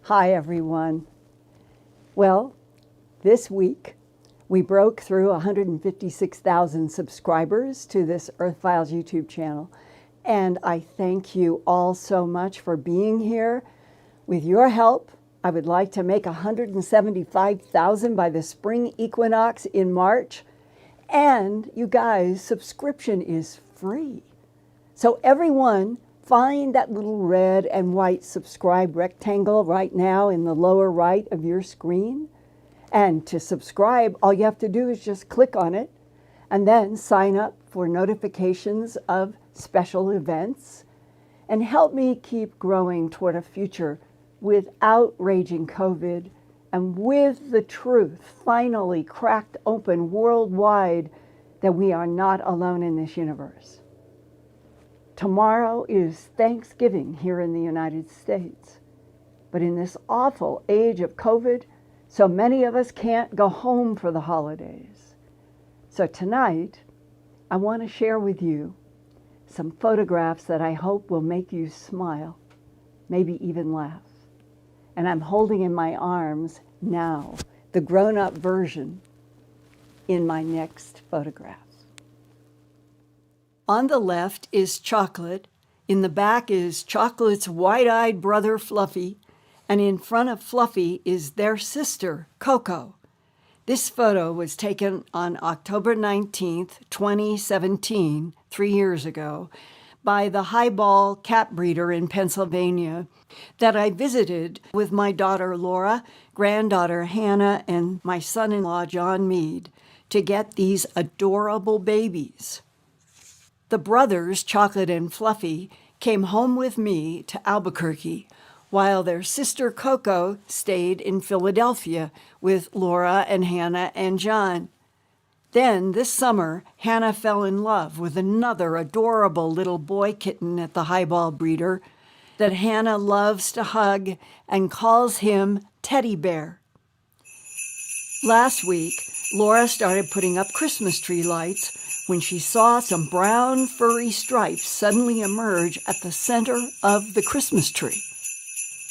Hi, everyone. Well, this week we broke through 156,000 subscribers to this Earthfiles YouTube channel, and I thank you all so much for being here. With your help, I would like to make 175,000 by the spring equinox in March. And you guys, subscription is free. So everyone, find that little red and white subscribe rectangle right now in the lower right of your screen. And to subscribe, all you have to do is just click on it and then sign up for notifications of special events. And help me keep growing toward a future without raging COVID and with the truth finally cracked open worldwide that we are not alone in this universe. Tomorrow is Thanksgiving here in the United States. But in this awful age of COVID, so many of us can't go home for the holidays. So tonight, I want to share with you some photographs that I hope will make you smile, maybe even laugh. And I'm holding in my arms now the grown-up version in my next photograph. On the left is Chocolate, in the back is Chocolate's wide-eyed brother Fluffy, and in front of Fluffy is their sister, Coco. This photo was taken on October 19th, 2017, 3 years ago, by the highball cat breeder in Pennsylvania that I visited with my daughter Laura, granddaughter Hannah, and my son-in-law John Mead to get these adorable babies. The brothers, Chocolate and Fluffy, came home with me to Albuquerque, while their sister Coco stayed in Philadelphia with Laura and Hannah and John. Then, this summer, Hannah fell in love with another adorable little boy kitten at the highball breeder that Hannah loves to hug and calls him Teddy Bear. Last week, Laura started putting up Christmas tree lights when she saw some brown furry stripes suddenly emerge at the center of the Christmas tree.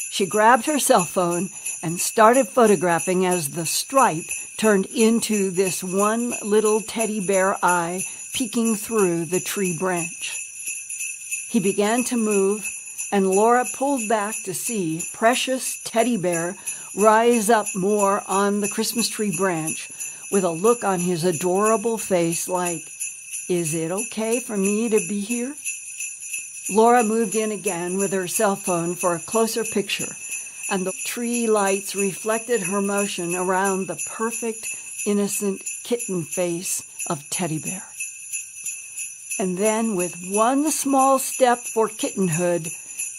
She grabbed her cell phone and started photographing as the stripe turned into this one little teddy bear eye peeking through the tree branch. He began to move, and Laura pulled back to see precious teddy bear rise up more on the Christmas tree branch with a look on his adorable face like, "Is it okay for me to be here?" Laura moved in again with her cell phone for a closer picture, and the tree lights reflected her motion around the perfect, innocent kitten face of Teddy Bear. And then, with one small step for kittenhood,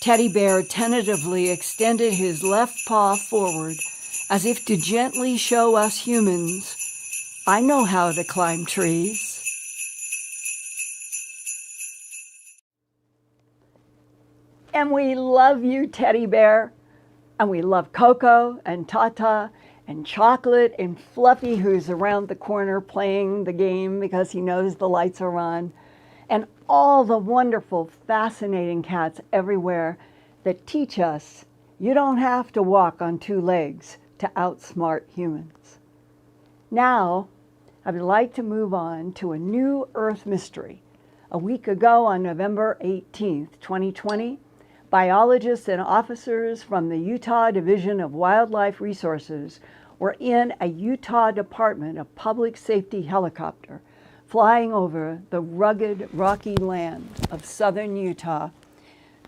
Teddy Bear tentatively extended his left paw forward, as if to gently show us humans, "I know how to climb trees." And we love you, Teddy Bear. And we love Coco and Tata and Chocolate and Fluffy, who's around the corner playing the game because he knows the lights are on. And all the wonderful, fascinating cats everywhere that teach us you don't have to walk on two legs to outsmart humans. Now, I would like to move on to a new Earth mystery. A week ago on November 18th, 2020, biologists and officers from the Utah Division of Wildlife Resources were in a Utah Department of Public Safety helicopter flying over the rugged, rocky land of southern Utah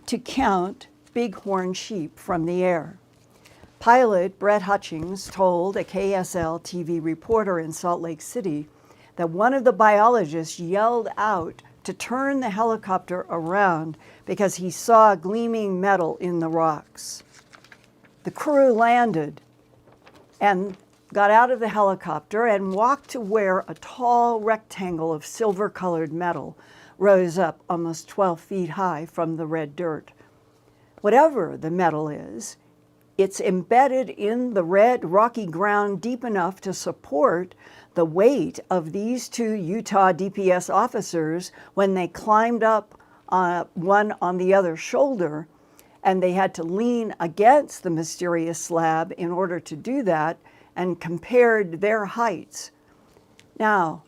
to count bighorn sheep from the air. Pilot Brett Hutchings told a KSL TV reporter in Salt Lake City that one of the biologists yelled out to turn the helicopter around because he saw gleaming metal in the rocks. The crew landed and got out of the helicopter and walked to where a tall rectangle of silver-colored metal rose up almost 12 feet high from the red dirt. Whatever the metal is, it's embedded in the red rocky ground deep enough to support the weight of these two Utah DPS officers when they climbed up one on the other shoulder And they had to lean against the mysterious slab in order to do that, and compared their heights. Now,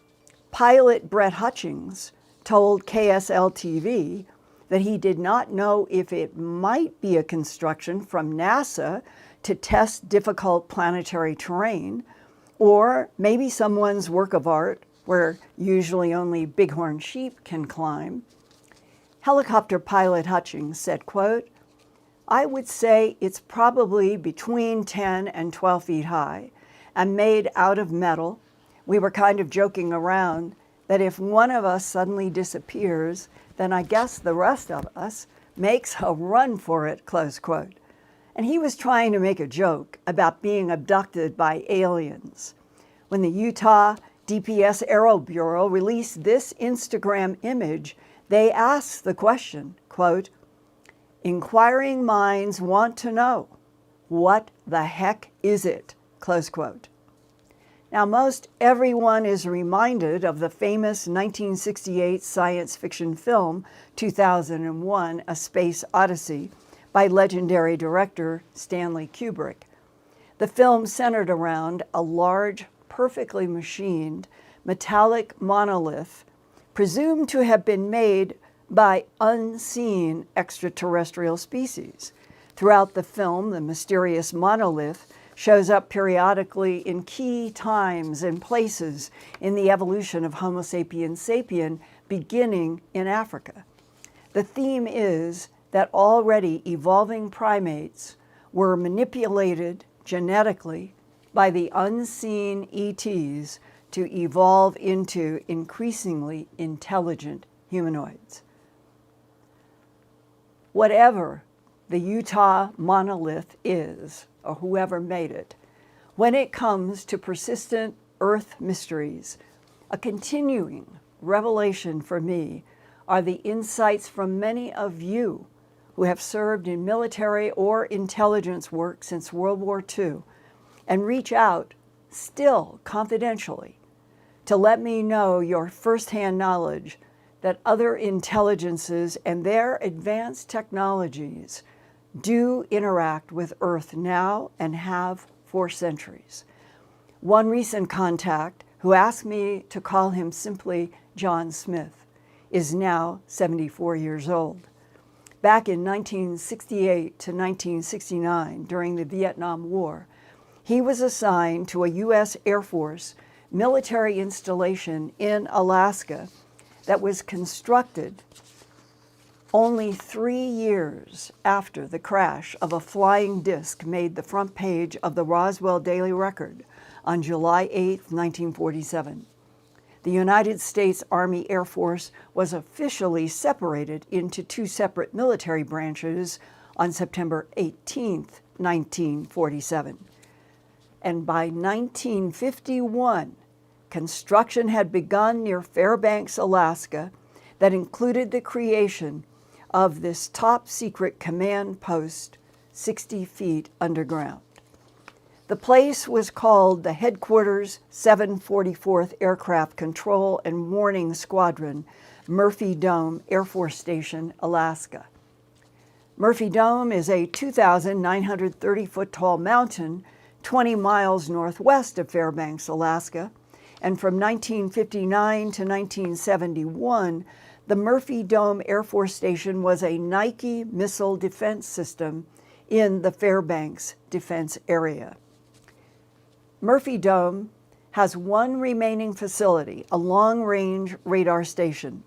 pilot Brett Hutchings told KSL-TV that he did not know if it might be a construction from NASA to test difficult planetary terrain, or maybe someone's work of art where usually only bighorn sheep can climb. Helicopter pilot Hutchings said, quote, "I would say it's probably between 10 and 12 feet high and made out of metal. We were kind of joking around that if one of us suddenly disappears, then I guess the rest of us makes a run for it," close quote. And he was trying to make a joke about being abducted by aliens. When the Utah DPS Aero Bureau released this Instagram image, they asked the question, quote, "Inquiring minds want to know, what the heck is it?" Close quote. Now, most everyone is reminded of the famous 1968 science fiction film 2001: A Space Odyssey by legendary director Stanley Kubrick. The film centered around a large, perfectly machined metallic monolith presumed to have been made by unseen extraterrestrial species. Throughout the film, the mysterious monolith shows up periodically in key times and places in the evolution of Homo sapiens sapien, beginning in Africa. The theme is that already evolving primates were manipulated genetically by the unseen ETs to evolve into increasingly intelligent humanoids. Whatever the Utah monolith is, or whoever made it, when it comes to persistent Earth mysteries, a continuing revelation for me are the insights from many of you who have served in military or intelligence work since World War II and reach out, still confidentially, to let me know your firsthand knowledge that other intelligences and their advanced technologies do interact with Earth now and have for centuries. One recent contact, who asked me to call him simply John Smith, is now 74 years old. Back in 1968 to 1969, during the Vietnam War, he was assigned to a U.S. Air Force military installation in Alaska that was constructed only 3 years after the crash of a flying disc made the front page of the Roswell Daily Record on July 8, 1947. The United States Army Air Force was officially separated into two separate military branches on September 18, 1947. And by 1951, construction had begun near Fairbanks, Alaska, that included the creation of this top-secret command post 60 feet underground. The place was called the Headquarters 744th Aircraft Control and Warning Squadron, Murphy Dome Air Force Station, Alaska. Murphy Dome is a 2,930-foot-tall mountain 20 miles northwest of Fairbanks, Alaska, and from 1959 to 1971, the Murphy Dome Air Force Station was a Nike missile defense system in the Fairbanks defense area. Murphy Dome has one remaining facility, a long-range radar station.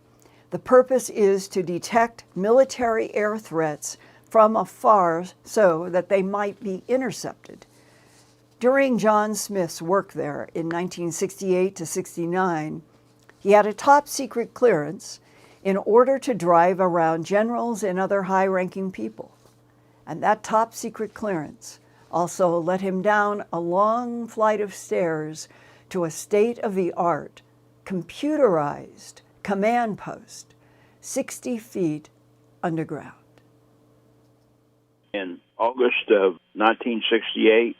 The purpose is to detect military air threats from afar so that they might be intercepted. During John Smith's work there in 1968 to 69, he had a top-secret clearance in order to drive around generals and other high-ranking people. And that top-secret clearance also led him down a long flight of stairs to a state-of-the-art, computerized command post 60 feet underground. In August of 1968,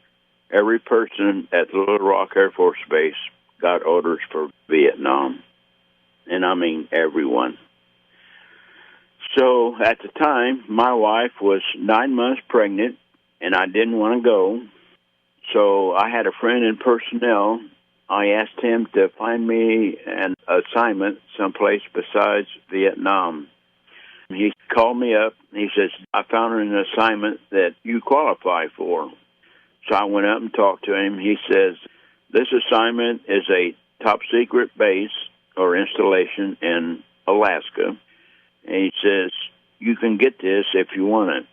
every person at Little Rock Air Force Base got orders for Vietnam. And I mean everyone. So at the time, my wife was 9 months pregnant, and I didn't want to go. So I had a friend in personnel. I asked him to find me an assignment someplace besides Vietnam. He called me up. He says, I found an assignment that you qualify for. So I went up and talked to him. He says, this assignment is a top-secret base or installation in Alaska. And he says, you can get this if you want it.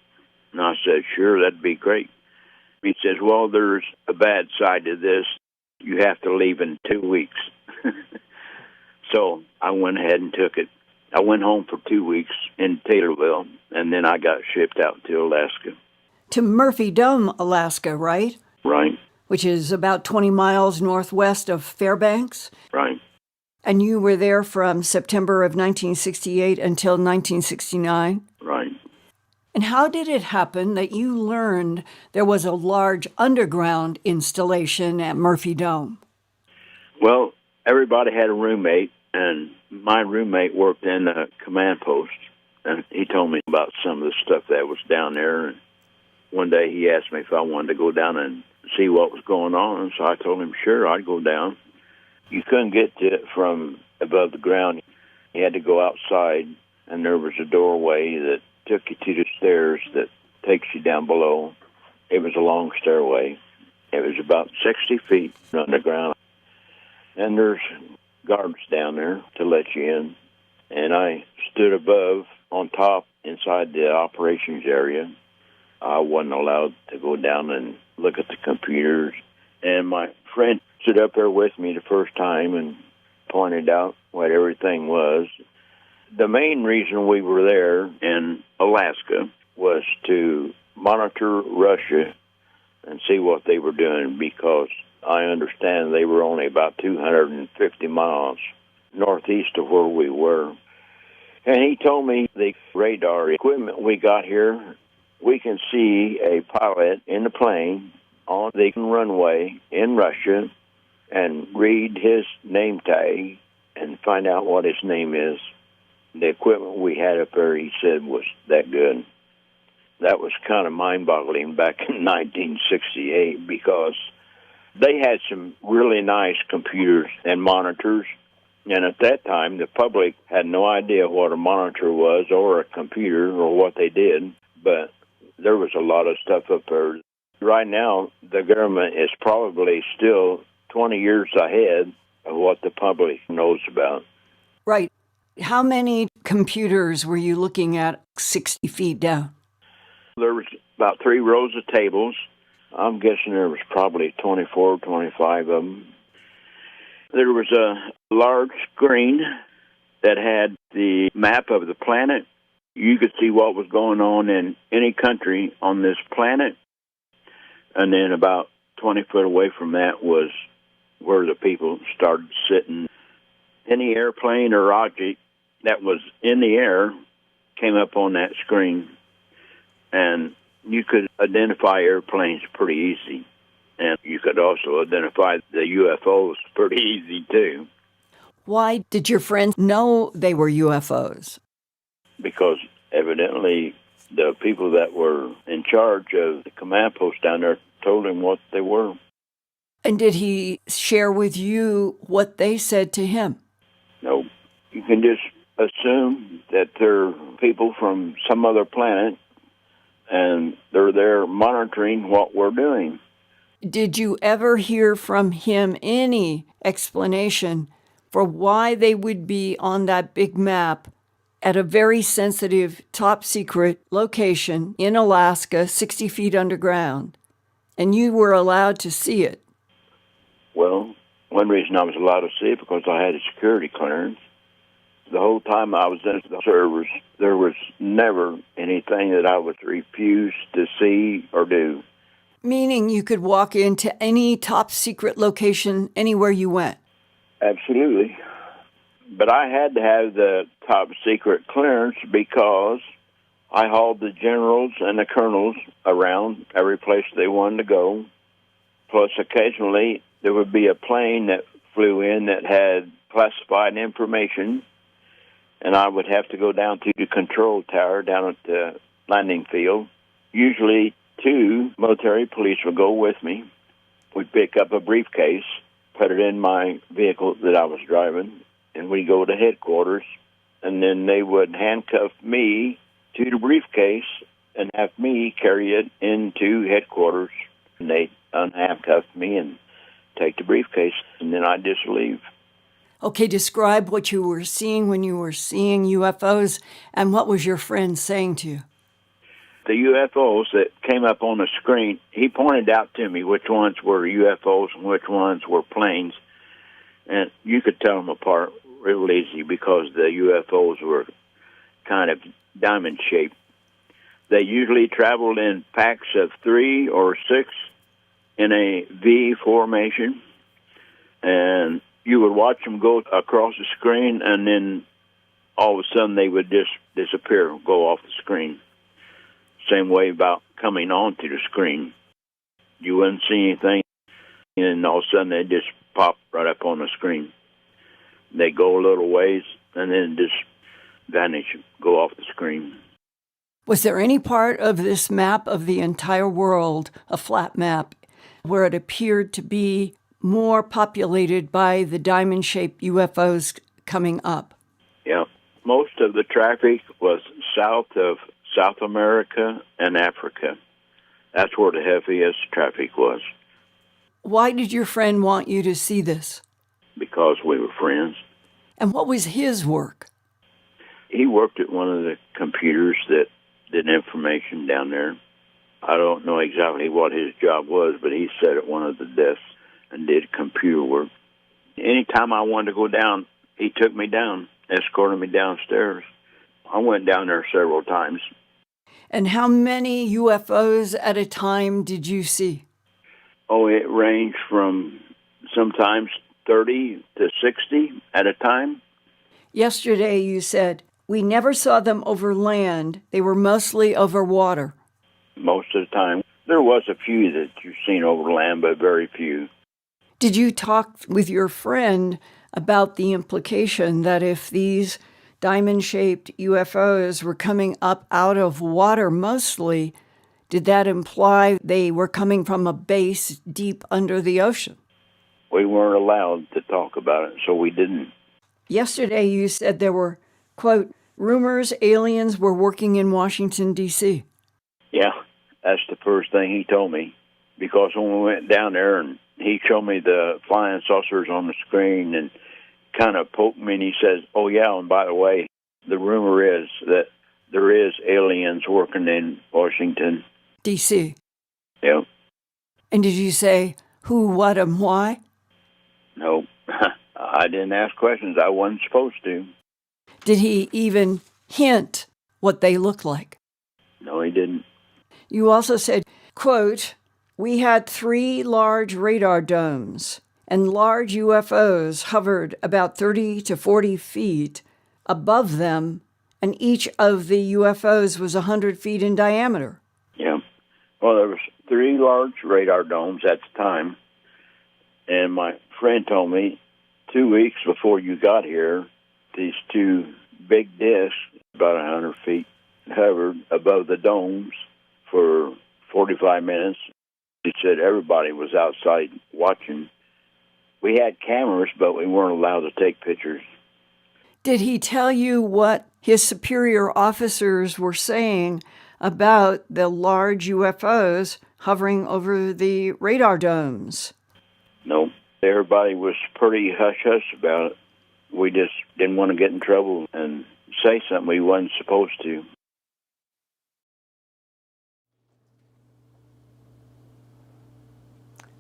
And I said, sure, that'd be great. He says, well, there's a bad side to this. You have to leave in 2 weeks. So I went ahead and took it. I went home for 2 weeks in Taylorville, and then I got shipped out to Alaska. To Murphy Dome, Alaska, right? Right. Which is about 20 miles northwest of Fairbanks. Right. And you were there from September of 1968 until 1969? Right. And how did it happen that you learned there was a large underground installation at Murphy Dome? Well, everybody had a roommate, and my roommate worked in a command post, and he told me about some of the stuff that was down there. And one day he asked me if I wanted to go down and see what was going on, and so I told him, sure, I'd go down. You couldn't get to it from above the ground. You had to go outside, and there was a doorway that took you to the stairs that takes you down below. It was a long stairway. It was about 60 feet underground. And there's guards down there to let you in. And I stood above, on top, inside the operations area. I wasn't allowed to go down and look at the computers. And my friend stood up there with me the first time and pointed out what everything was. The main reason we were there in Alaska was to monitor Russia and see what they were doing, because I understand they were only about 250 miles northeast of where we were. And he told me the radar equipment we got here, we can see a pilot in the plane on the runway in Russia and read his name tag and find out what his name is. The equipment we had up there, he said, was that good. That was kind of mind-boggling back in 1968, because they had some really nice computers and monitors. And at that time, the public had no idea what a monitor was or a computer or what they did. But there was a lot of stuff up there. Right now, the government is probably still 20 years ahead of what the public knows about. Right. How many computers were you looking at 60 feet down? There was about 3 rows of tables. I'm guessing there was probably 24, 25 of them. There was a large screen that had the map of the planet. You could see what was going on in any country on this planet. And then about 20 foot away from that was where the people started sitting. Any airplane or object that was in the air came up on that screen. And you could identify airplanes pretty easy. And you could also identify the UFOs pretty easy, too. Why did your friends know they were UFOs? Because evidently the people that were in charge of the command post down there told him what they were. And did he share with you what they said to him? No. You can just assume that they're people from some other planet, and they're there monitoring what we're doing. Did you ever hear from him any explanation for why they would be on that big map at a very sensitive, top-secret location in Alaska, 60 feet underground, and you were allowed to see it? Well, one reason I was allowed to see it because I had a security clearance. The whole time I was in the service, there was never anything that I was refused to see or do. Meaning you could walk into any top-secret location anywhere you went? Absolutely. But I had to have the top-secret clearance because I hauled the generals and the colonels around every place they wanted to go. Plus, occasionally, there would be a plane that flew in that had classified information, and I would have to go down to the control tower down at the landing field. Usually 2 military police would go with me. We'd pick up a briefcase, put it in my vehicle that I was driving, and we'd go to headquarters, and then they would handcuff me to the briefcase and have me carry it into headquarters. And they'd unhandcuff me and take the briefcase, and then I'd just leave. Okay, describe what you were seeing when you were seeing UFOs, and what was your friend saying to you? The UFOs that came up on the screen, he pointed out to me which ones were UFOs and which ones were planes, and you could tell them apart real easy because the UFOs were kind of diamond-shaped. They usually traveled in packs of 3 or 6 in a V formation, and you would watch them go across the screen, and then all of a sudden they would just disappear, go off the screen. Same way about coming onto the screen. You wouldn't see anything, and all of a sudden they just pop right up on the screen. They go a little ways, and then just vanish, go off the screen. Was there any part of this map of the entire world, a flat map, where it appeared to be more populated by the diamond-shaped UFOs coming up? Yeah. Most of the traffic was south of South America and Africa. That's where the heaviest traffic was. Why did your friend want you to see this? Because we were friends. And what was his work? He worked at one of the computers that did information down there. I don't know exactly what his job was, but he sat at one of the desks and did computer work. Anytime I wanted to go down, he took me down, escorted me downstairs. I went down there several times. And how many UFOs at a time did you see? Oh, it ranged from sometimes 30 to 60 at a time. Yesterday you said, we never saw them over land. They were mostly over water. Most of the time. There was a few that you've seen over land, but very few. Did you talk with your friend about the implication that if these diamond-shaped UFOs were coming up out of water mostly, did that imply they were coming from a base deep under the ocean? We weren't allowed to talk about it, so we didn't. Yesterday you said there were, quote, rumors aliens were working in Washington, D.C. Yeah, that's the first thing he told me. Because when we went down there and he showed me the flying saucers on the screen and kind of poked me and he says, oh, yeah, and by the way, the rumor is that there is aliens working in Washington. D.C.? Yeah. And did you say who, what, and why? No, I didn't ask questions. I wasn't supposed to. Did he even hint what they looked like? No, he didn't. You also said, quote, we had 3 large radar domes, and large UFOs hovered about 30 to 40 feet above them, and each of the UFOs was 100 feet in diameter. Yeah. Well, there was 3 large radar domes at the time, and my friend told me 2 weeks before you got here, these 2 big discs, about 100 feet, hovered above the domes for 45 minutes. He said everybody was outside watching. We had cameras, but we weren't allowed to take pictures. Did he tell you what his superior officers were saying about the large UFOs hovering over the radar domes? No. Everybody was pretty hush-hush about it. We just didn't want to get in trouble and say something we wasn't supposed to.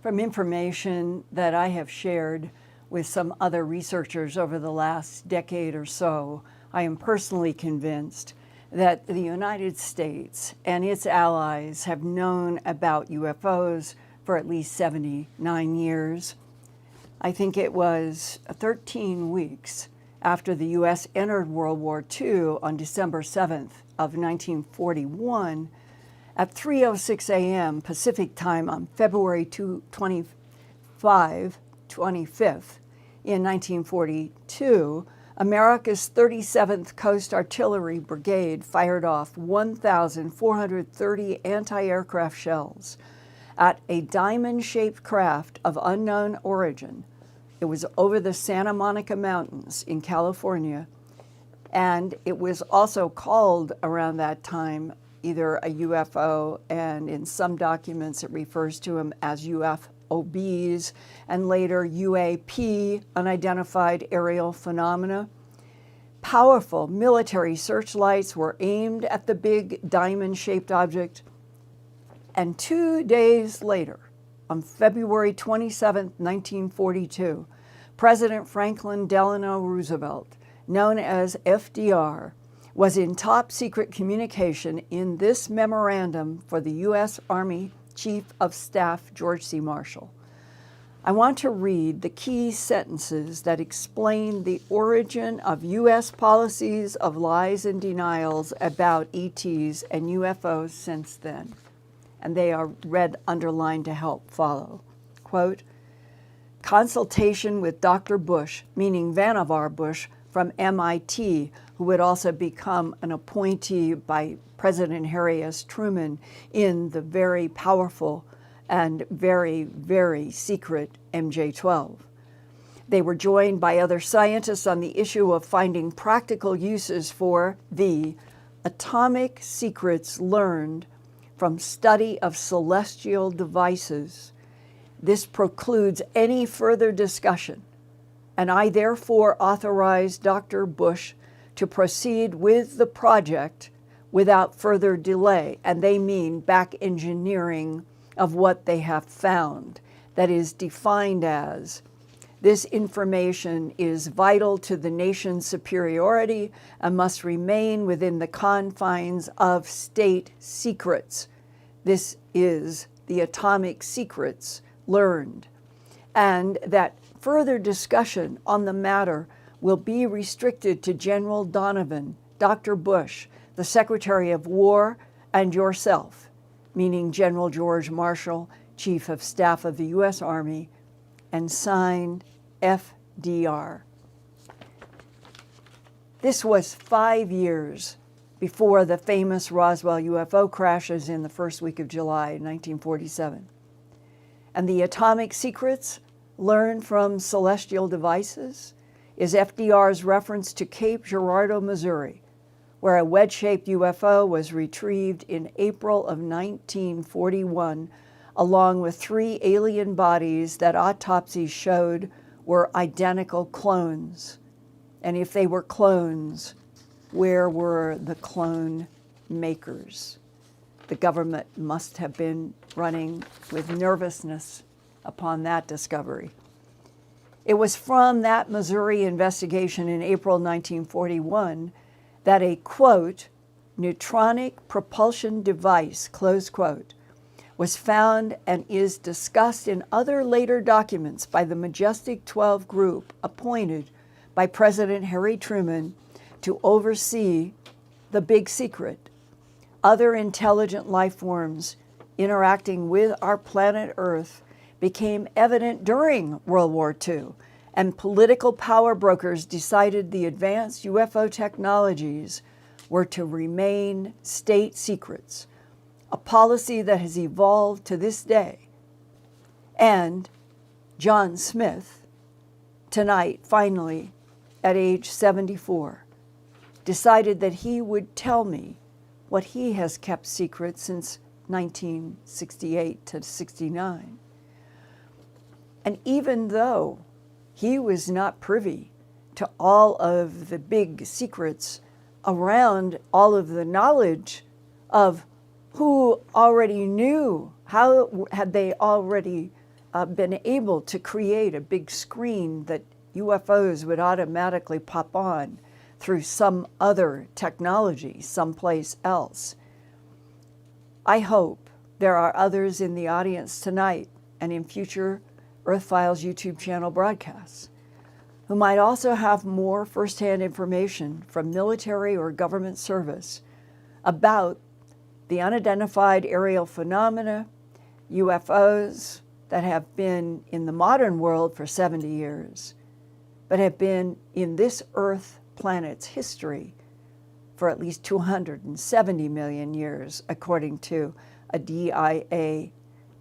From information that I have shared with some other researchers over the last decade or so, I am personally convinced that the United States and its allies have known about UFOs for at least 79 years. I think it was 13 weeks after the U.S. entered World War II on December 7th of 1941, at 3:06 a.m. Pacific time on February 25th in 1942, America's 37th Coast Artillery Brigade fired off 1,430 anti-aircraft shells at a diamond-shaped craft of unknown origin. It was over the Santa Monica Mountains in California, and it was also called around that time either a UFO, and in some documents it refers to them as UFOs, and later UAP, unidentified aerial phenomena. Powerful military searchlights were aimed at the big diamond-shaped object, and 2 days later, on February 27, 1942, President Franklin Delano Roosevelt, known as FDR, was in top-secret communication in this memorandum for the U.S. Army Chief of Staff George C. Marshall. I want to read the key sentences that explain the origin of U.S. policies of lies and denials about ETs and UFOs since then. And they are read underlined to help follow. Quote, consultation with Dr. Bush, meaning Vannevar Bush, from MIT, who would also become an appointee by President Harry S. Truman in the very powerful and very, very secret MJ-12. They were joined by other scientists on the issue of finding practical uses for the atomic secrets learned from study of celestial devices. This precludes any further discussion, and I therefore authorize Dr. Bush to proceed with the project without further delay, and they mean back engineering of what they have found, that is defined as this information is vital to the nation's superiority and must remain within the confines of state secrets. This is the atomic secrets learned, and that further discussion on the matter will be restricted to General Donovan, Dr. Bush, the Secretary of War, and yourself, meaning General George Marshall, Chief of Staff of the U.S. Army, and signed FDR. This was 5 years before the famous Roswell UFO crashes in the first week of July 1947. And the atomic secrets learned from celestial devices is FDR's reference to Cape Girardeau, Missouri, where a wedge-shaped UFO was retrieved in April of 1941, along with 3 alien bodies that autopsies showed were identical clones. And if they were clones, where were the clone makers? The government must have been running with nervousness upon that discovery. It was from that Missouri investigation in April 1941 that a, quote, neutronic propulsion device, close quote, was found and is discussed in other later documents by the Majestic 12 group appointed by President Harry Truman to oversee the big secret, other intelligent life forms interacting with our planet Earth became evident during World War II, and political power brokers decided the advanced UFO technologies were to remain state secrets, a policy that has evolved to this day. And John Smith, tonight, finally, at age 74, decided that he would tell me what he has kept secret since 1968 to 69. And even though he was not privy to all of the big secrets around all of the knowledge of who already knew, how had they already been able to create a big screen that UFOs would automatically pop on through some other technology someplace else. I hope there are others in the audience tonight and in future Earthfiles YouTube channel broadcasts who might also have more firsthand information from military or government service about the unidentified aerial phenomena, UFOs that have been in the modern world for 70 years, but have been in this Earth planet's history for at least 270 million years, according to a DIA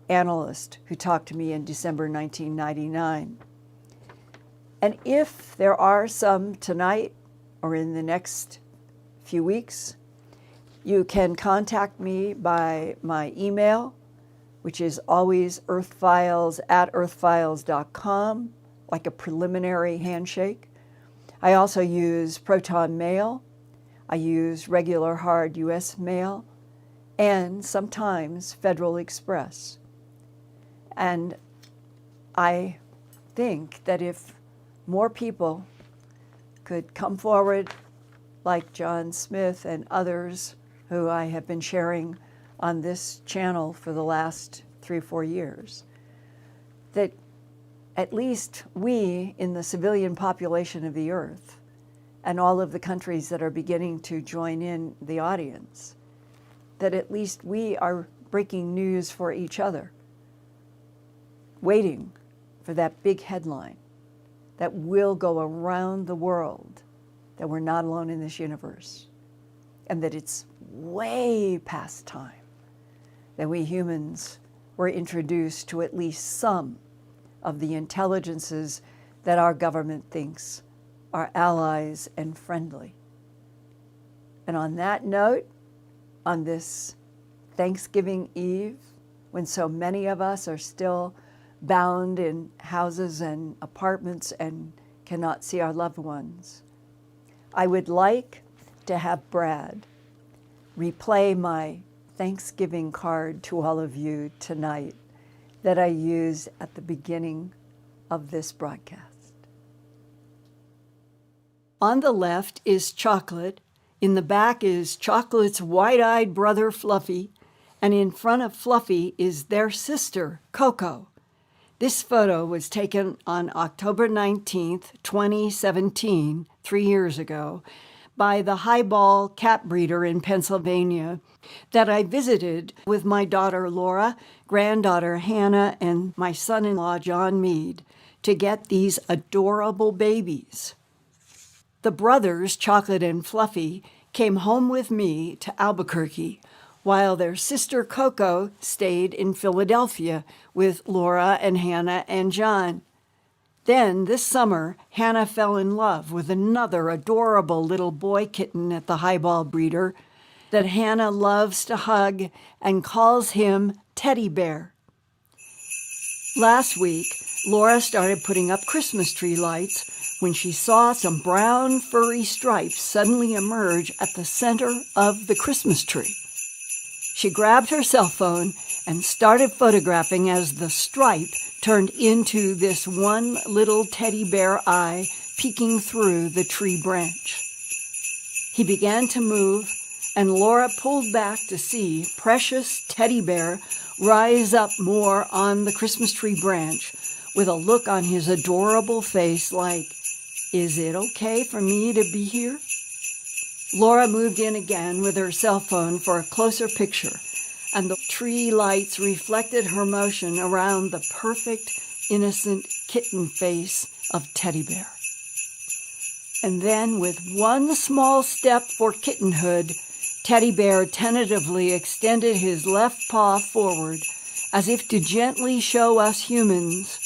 analyst who talked to me in December 1999. And if there are some tonight or in the next few weeks, you can contact me by my email, which is always earthfiles@earthfiles.com, like a preliminary handshake. I also use Proton Mail. I use regular hard U.S. mail, and sometimes Federal Express. And I think that if more people could come forward, like John Smith and others who I have been sharing on this channel for the last 3 or 4 years, that at least we in the civilian population of the Earth and all of the countries that are beginning to join in the audience, that at least we are breaking news for each other, waiting for that big headline that will go around the world, that we're not alone in this universe, and that it's way past time that we humans were introduced to at least some of the intelligences that our government thinks are allies and friendly. And on that note, on this Thanksgiving Eve, when so many of us are still bound in houses and apartments and cannot see our loved ones, I would like to have Brad replay my Thanksgiving card to all of you tonight that I used at the beginning of this broadcast. On the left is Chocolate, in the back is Chocolate's wide-eyed brother Fluffy, and in front of Fluffy is their sister, Coco. This photo was taken on October 19th, 2017, 3 years ago, by the highball cat breeder in Pennsylvania that I visited with my daughter Laura, granddaughter Hannah, and my son-in-law John Mead to get these adorable babies. The brothers, Chocolate and Fluffy, came home with me to Albuquerque, while their sister Coco stayed in Philadelphia with Laura and Hannah and John. Then, this summer, Hannah fell in love with another adorable little boy kitten at the highball breeder that Hannah loves to hug and calls him Teddy Bear. Last week, Laura started putting up Christmas tree lights when she saw some brown furry stripes suddenly emerge at the center of the Christmas tree. She grabbed her cell phone and started photographing as the stripe turned into this one little teddy bear eye peeking through the tree branch. He began to move, and Laura pulled back to see precious teddy bear rise up more on the Christmas tree branch with a look on his adorable face like, "Is it okay for me to be here?" Laura moved in again with her cell phone for a closer picture, and the tree lights reflected her motion around the perfect, innocent kitten face of Teddy Bear. And then, with one small step for kittenhood, Teddy Bear tentatively extended his left paw forward, as if to gently show us humans,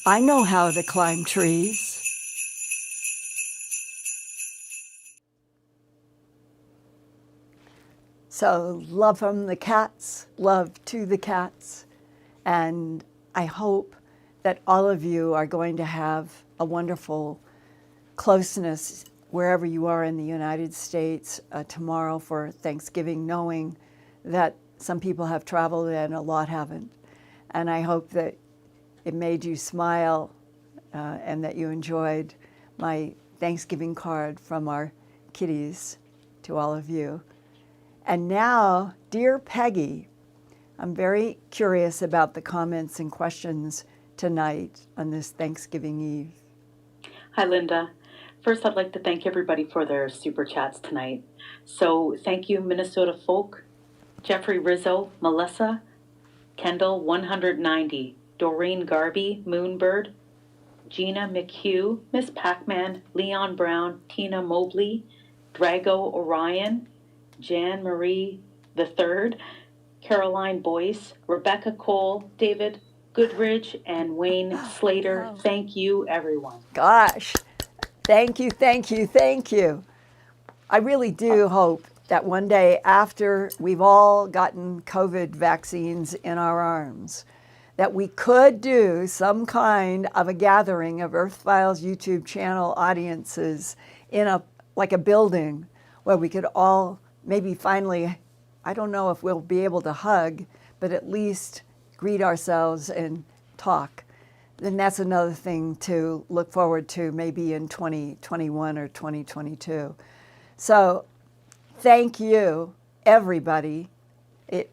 "I know how to climb trees." So love from the cats, love to the cats, and I hope that all of you are going to have a wonderful closeness wherever you are in the United States tomorrow for Thanksgiving, knowing that some people have traveled and a lot haven't. And I hope that it made you smile and that you enjoyed my Thanksgiving card from our kitties to all of you. And now, dear Peggy, I'm very curious about the comments and questions tonight on this Thanksgiving Eve. Hi, Linda. First, I'd like to thank everybody for their super chats tonight. So thank you, Minnesota Folk, Jeffrey Rizzo, Melissa, Kendall 190, Doreen Garby, Moonbird, Gina McHugh, Miss Pac-Man, Leon Brown, Tina Mobley, Drago Orion, Jan Marie III, Caroline Boyce, Rebecca Cole, David Goodridge, and Wayne Slater. Thank you, everyone. Gosh, thank you, thank you, thank you. I really do hope that one day after we've all gotten COVID vaccines in our arms, that we could do some kind of a gathering of Earthfiles YouTube channel audiences in like a building where we could all maybe finally, I don't know if we'll be able to hug, but at least greet ourselves and talk. Then that's another thing to look forward to maybe in 2021 or 2022. So thank you, everybody. It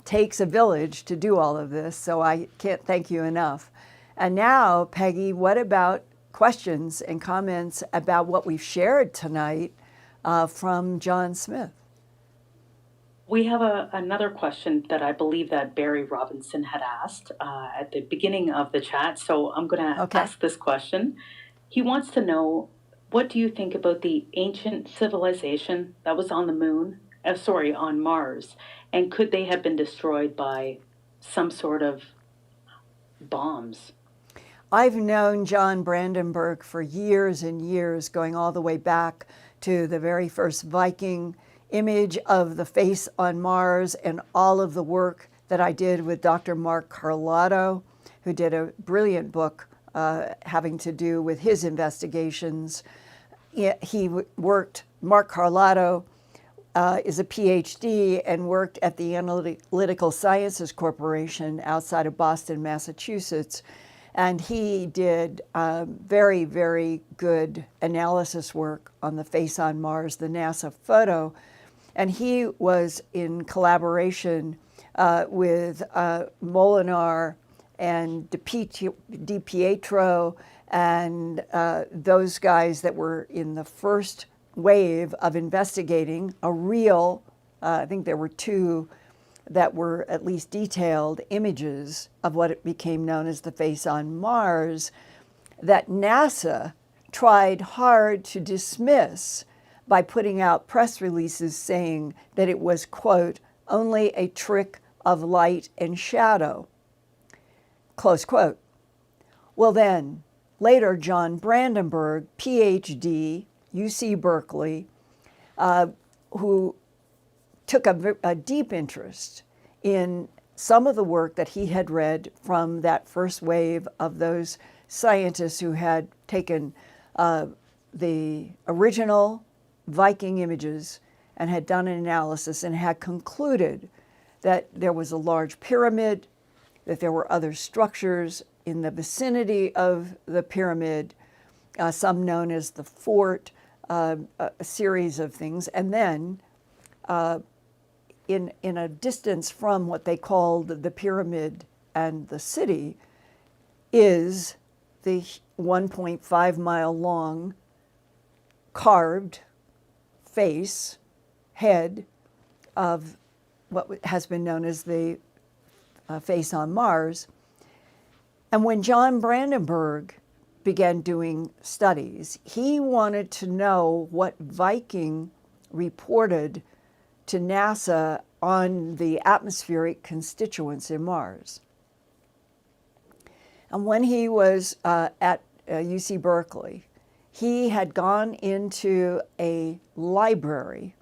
takes a village to do all of this, so I can't thank you enough. And now, Peggy, what about questions and comments about what we've shared tonight from John Smith? We have another question that I believe that Barry Robinson had asked at the beginning of the chat, so I'm going to ask this question. He wants to know, what do you think about the ancient civilization that was on the moon, on Mars, and could they have been destroyed by some sort of bombs? I've known John Brandenburg for years and years, going all the way back to the very first Viking image of the face on Mars and all of the work that I did with Dr. Mark Carlotto, who did a brilliant book having to do with his investigations. Mark Carlotto is a PhD and worked at the Analytical Sciences Corporation outside of Boston, Massachusetts. And he did very, very good analysis work on the face on Mars, the NASA photo. And he was in collaboration with Molinar and Di Pietro and those guys that were in the first wave of investigating a real, I think there were two that were at least detailed images of what it became known as the face on Mars, that NASA tried hard to dismiss by putting out press releases saying that it was, quote, only a trick of light and shadow, close quote. Well then, later John Brandenburg, PhD, UC Berkeley, who took a deep interest in some of the work that he had read from that first wave of those scientists who had taken the original Viking images and had done an analysis and had concluded that there was a large pyramid, that there were other structures in the vicinity of the pyramid, some known as the fort, a series of things. And then in a distance from what they called the pyramid and the city is the 1.5 mile long carved face, head of what has been known as the face on Mars. And when John Brandenburg began doing studies, he wanted to know what Viking reported to NASA on the atmospheric constituents in Mars. And when he was at UC Berkeley, he had gone into a library,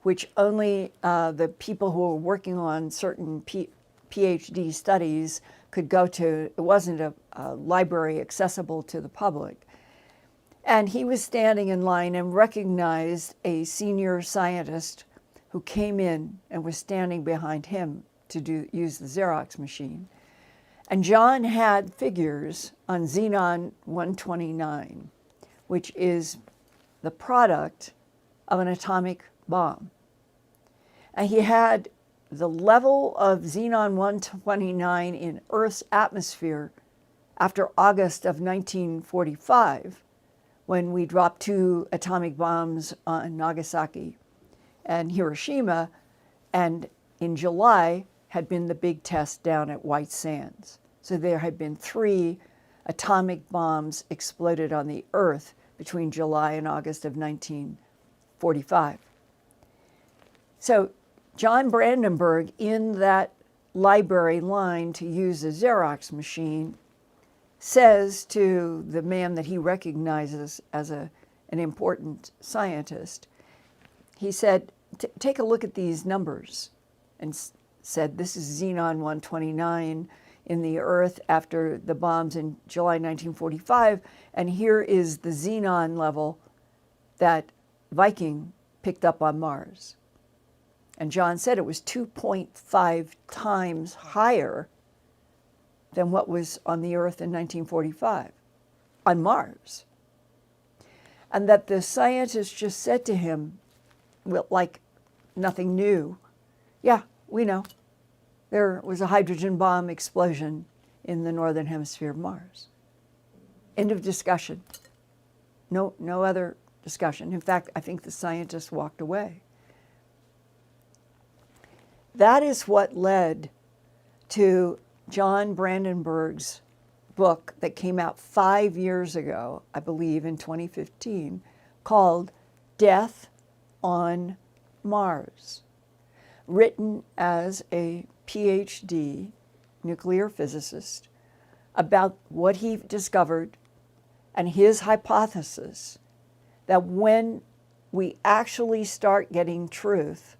which only the people who were working on certain PhD studies could go to. It wasn't a library accessible to the public. And he was standing in line and recognized a senior scientist who came in and was standing behind him to use the Xerox machine. And John had figures on Xenon 129, which is the product of an atomic bomb. And he had the level of Xenon 129 in Earth's atmosphere after August of 1945, when we dropped 2 atomic bombs on Nagasaki and Hiroshima, and in July had been the big test down at White Sands. So there had been 3 atomic bombs exploded on the Earth between July and August of 1945. So John Brandenburg, in that library line to use a Xerox machine, says to the man that he recognizes as an important scientist, he said, take a look at these numbers, and said, this is Xenon 129 in the Earth after the bombs in July 1945, and here is the Xenon level that Viking picked up on Mars. And John said it was 2.5 times higher than what was on the Earth in 1945, on Mars. And that the scientists just said to him, well, like nothing new, yeah, we know. There was a hydrogen bomb explosion in the northern hemisphere of Mars. End of discussion. No other discussion. In fact, I think the scientists walked away. That is what led to John Brandenburg's book that came out 5 years ago, I believe in 2015, called Death on Mars, written as a PhD nuclear physicist about what he discovered and his hypothesis that when we actually start getting truth,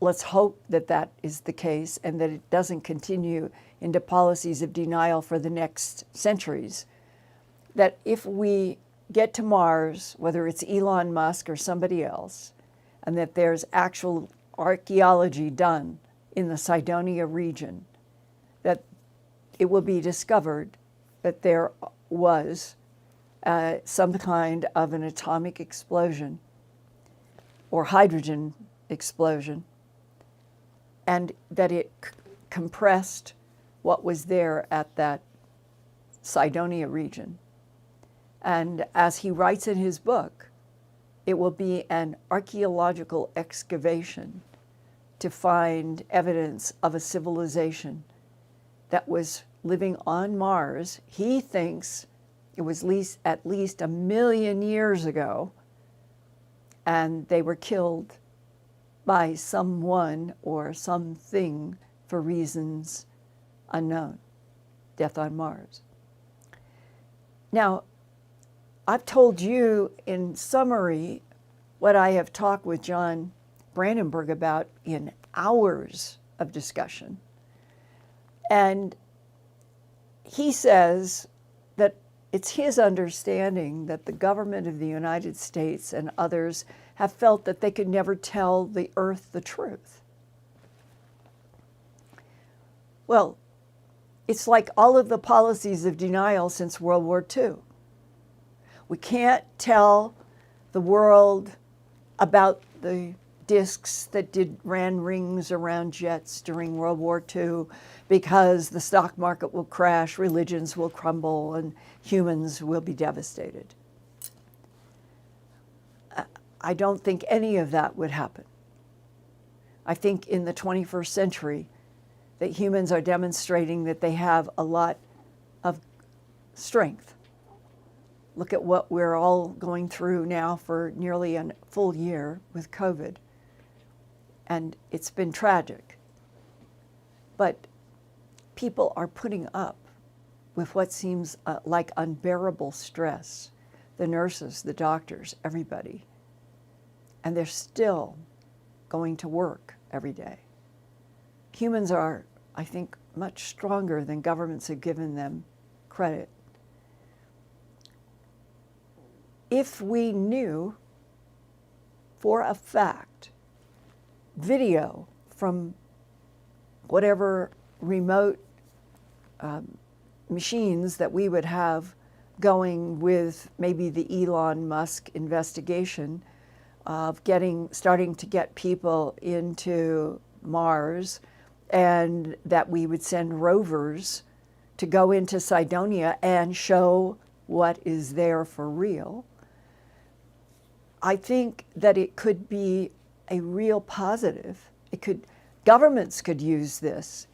let's hope that that is the case and that it doesn't continue into policies of denial for the next centuries, that if we get to Mars, whether it's Elon Musk or somebody else, and that there's actual archaeology done in the Cydonia region, that it will be discovered that there was some kind of an atomic explosion or hydrogen explosion, and that it compressed what was there at that Cydonia region. And as he writes in his book, it will be an archaeological excavation to find evidence of a civilization that was living on Mars. He thinks it was at least 1 million years ago, and they were killed by someone or something for reasons unknown. Death on Mars. Now, I've told you in summary what I have talked with John Brandenburg about in hours of discussion. And he says that it's his understanding that the government of the United States and others have felt that they could never tell the Earth the truth. Well, it's like all of the policies of denial since World War II. We can't tell the world about the discs that ran rings around jets during World War II because the stock market will crash, religions will crumble, and humans will be devastated. I don't think any of that would happen. I think in the 21st century that humans are demonstrating that they have a lot of strength. Look at what we're all going through now for nearly a full year with COVID. And it's been tragic. But people are putting up with what seems like unbearable stress. The nurses, the doctors, everybody. And they're still going to work every day. Humans are, I think, much stronger than governments have given them credit. If we knew for a fact video from whatever remote machines that we would have going with maybe the Elon Musk investigation of starting to get people into Mars, and that we would send rovers to go into Cydonia and show what is there for real, I think that it could be a real positive. Governments could use this.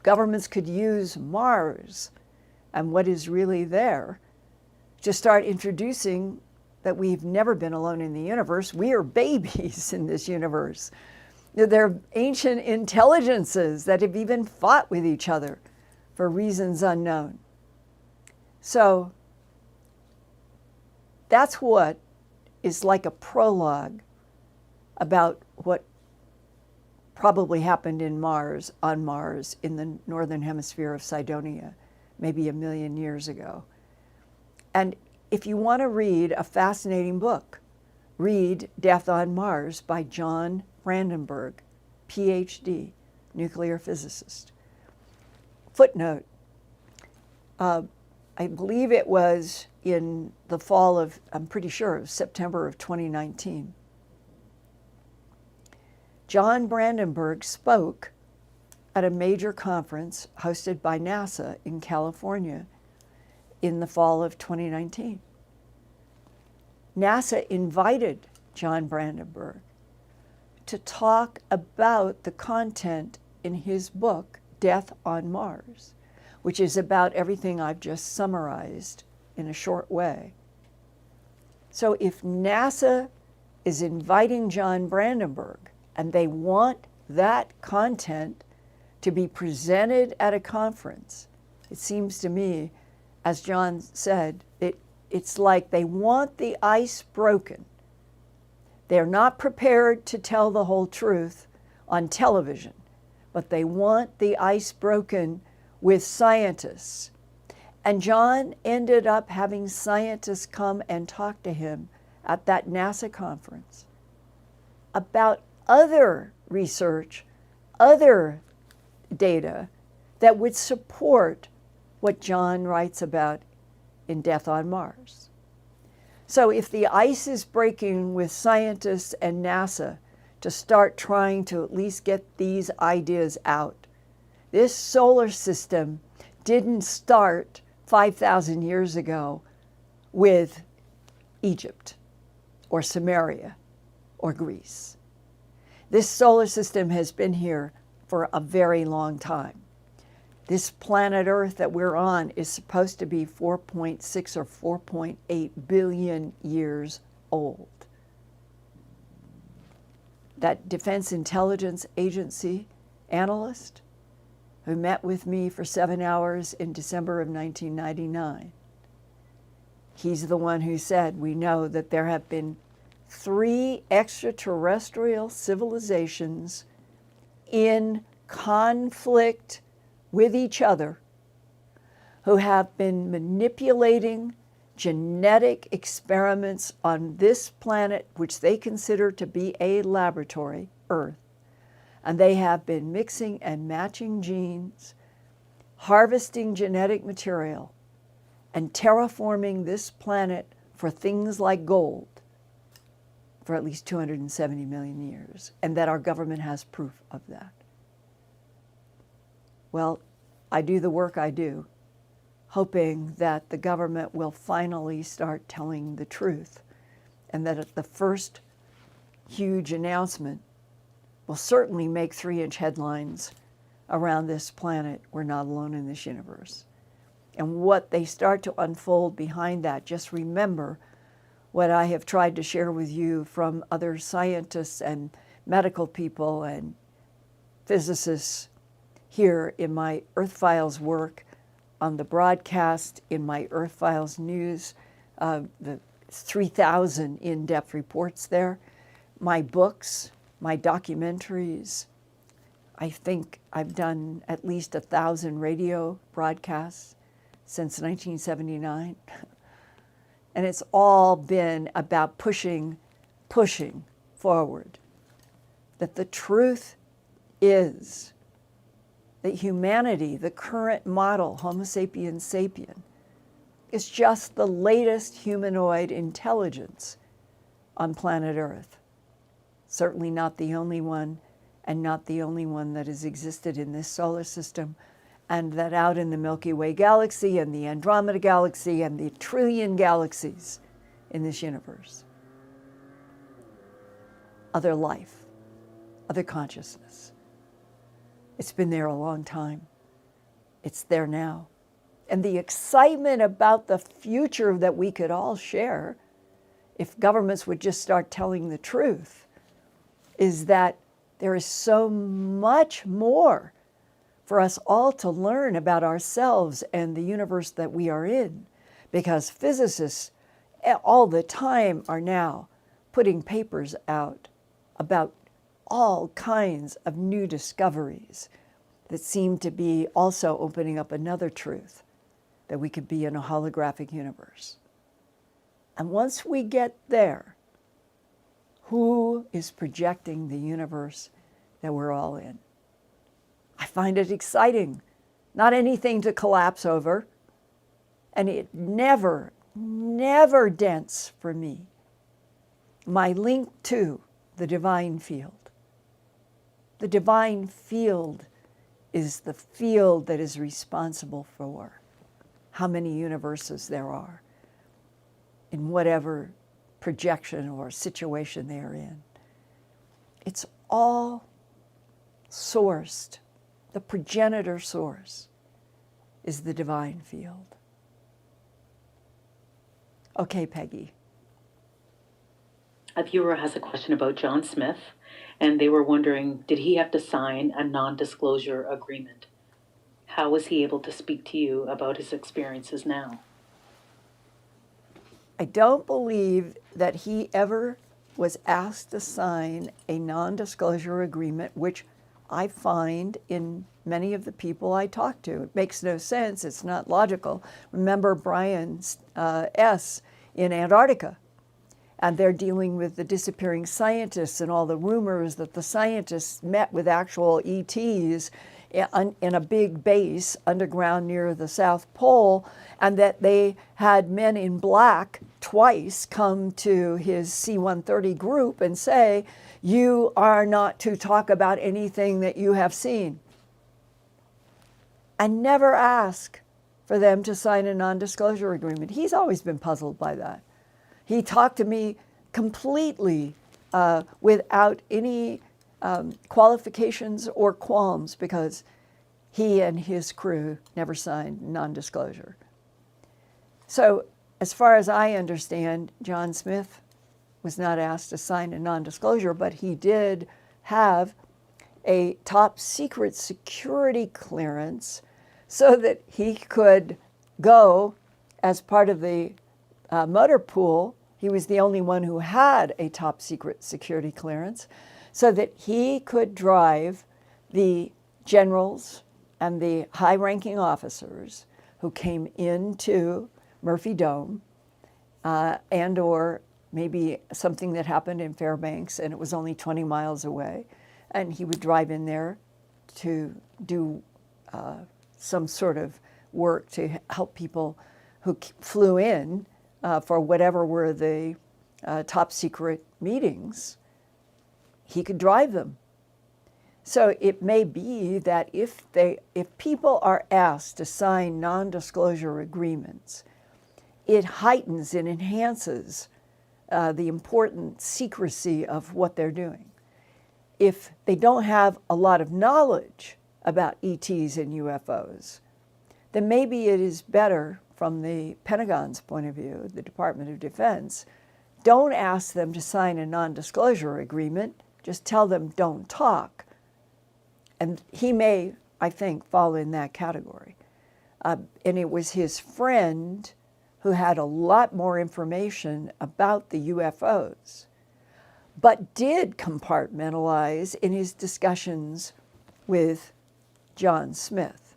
Governments could use Mars and what is really there, to start introducing that we've never been alone in the universe. We are babies in this universe. There are ancient intelligences that have even fought with each other for reasons unknown. So that's what is like a prologue about what probably happened on Mars, in the northern hemisphere of Cydonia, maybe 1 million years ago. And if you want to read a fascinating book, read Death on Mars by John Brandenburg, PhD, nuclear physicist. Footnote, I believe it was in the fall of, I'm pretty sure it was September of 2019. John Brandenburg spoke at a major conference hosted by NASA in California in the fall of 2019. NASA invited John Brandenburg to talk about the content in his book, Death on Mars, which is about everything I've just summarized in a short way. So if NASA is inviting John Brandenburg and they want that content to be presented at a conference, it seems to me, as John said, it's like they want the ice broken. They're not prepared to tell the whole truth on television, but they want the ice broken with scientists. And John ended up having scientists come and talk to him at that NASA conference about other research, other data that would support what John writes about in Death on Mars. So if the ice is breaking with scientists and NASA to start trying to at least get these ideas out, this solar system didn't start 5,000 years ago with Egypt or Samaria or Greece. This solar system has been here for a very long time. This planet Earth that we're on is supposed to be 4.6 or 4.8 billion years old. That Defense Intelligence Agency analyst who met with me for 7 hours in December of 1999, he's the one who said, we know that there have been 3 extraterrestrial civilizations in conflict with each other who have been manipulating genetic experiments on this planet, which they consider to be a laboratory, Earth. And they have been mixing and matching genes, harvesting genetic material, and terraforming this planet for things like gold for at least 270 million years, and that our government has proof of that. Well, I do the work I do, hoping that the government will finally start telling the truth, and that at the first huge announcement will certainly make 3-inch headlines around this planet. We're not alone in this universe. And what they start to unfold behind that, just remember what I have tried to share with you from other scientists and medical people and physicists here in my Earthfiles work, on the broadcast, in my Earthfiles news, the 3,000 in-depth reports there, my books, my documentaries. I think I've done at least 1,000 radio broadcasts since 1979. And it's all been about pushing forward. That the truth is that humanity, the current model, Homo sapiens sapien, is just the latest humanoid intelligence on planet Earth. Certainly not the only one, and not the only one that has existed in this solar system, and that out in the Milky Way galaxy and the Andromeda galaxy and the trillion galaxies in this universe. Other life, other consciousness. It's been there a long time. It's there now. and the excitement about the future that we could all share if governments would just start telling the truth is that there is so much more for us all to learn about ourselves and the universe that we are in, because physicists all the time are now putting papers out about all kinds of new discoveries that seem to be also opening up another truth, that we could be in a holographic universe. And once we get there, who is projecting the universe that we're all in? I find it exciting, not anything to collapse over, and it never dents for me my link to the divine field. The divine field is the field that is responsible for how many universes there are in whatever projection or situation they are in. It's all sourced. The progenitor source is the divine field. Okay, Peggy. A viewer has a question about John Smith, and they were wondering, did he have to sign a non-disclosure agreement? How was he able to speak to you about his experiences now? I don't believe that he ever was asked to sign a non-disclosure agreement, which I find in many of the people I talk to. It makes no sense. It's not logical. Remember Brian S. in Antarctica, and they're dealing with the disappearing scientists and all the rumors that the scientists met with actual ETs in a big base underground near the South Pole, and that they had men in black twice come to his C-130 group and say, you are not to talk about anything that you have seen. And never ask for them to sign a non-disclosure agreement. He's always been puzzled by that. He talked to me completely without any qualifications or qualms, because he and his crew never signed non-disclosure. So as far as I understand, John Smith was not asked to sign a non-disclosure, but he did have a top secret security clearance so that he could go as part of the motor pool. He was the only one who had a top secret security clearance, so that he could drive the generals and the high-ranking officers who came into Murphy Dome, and or maybe something that happened in Fairbanks and it was only 20 miles away, and he would drive in there to do some sort of work to help people who flew in for whatever were the top secret meetings. He could drive them. So it may be that if people are asked to sign non-disclosure agreements, it heightens and enhances the important secrecy of what they're doing. If they don't have a lot of knowledge about ETs and UFOs, then maybe it is better from the Pentagon's point of view, the Department of Defense, don't ask them to sign a non-disclosure agreement, just tell them don't talk. And he may, I think, fall in that category. And it was his friend who had a lot more information about the UFOs, but did compartmentalize in his discussions with John Smith.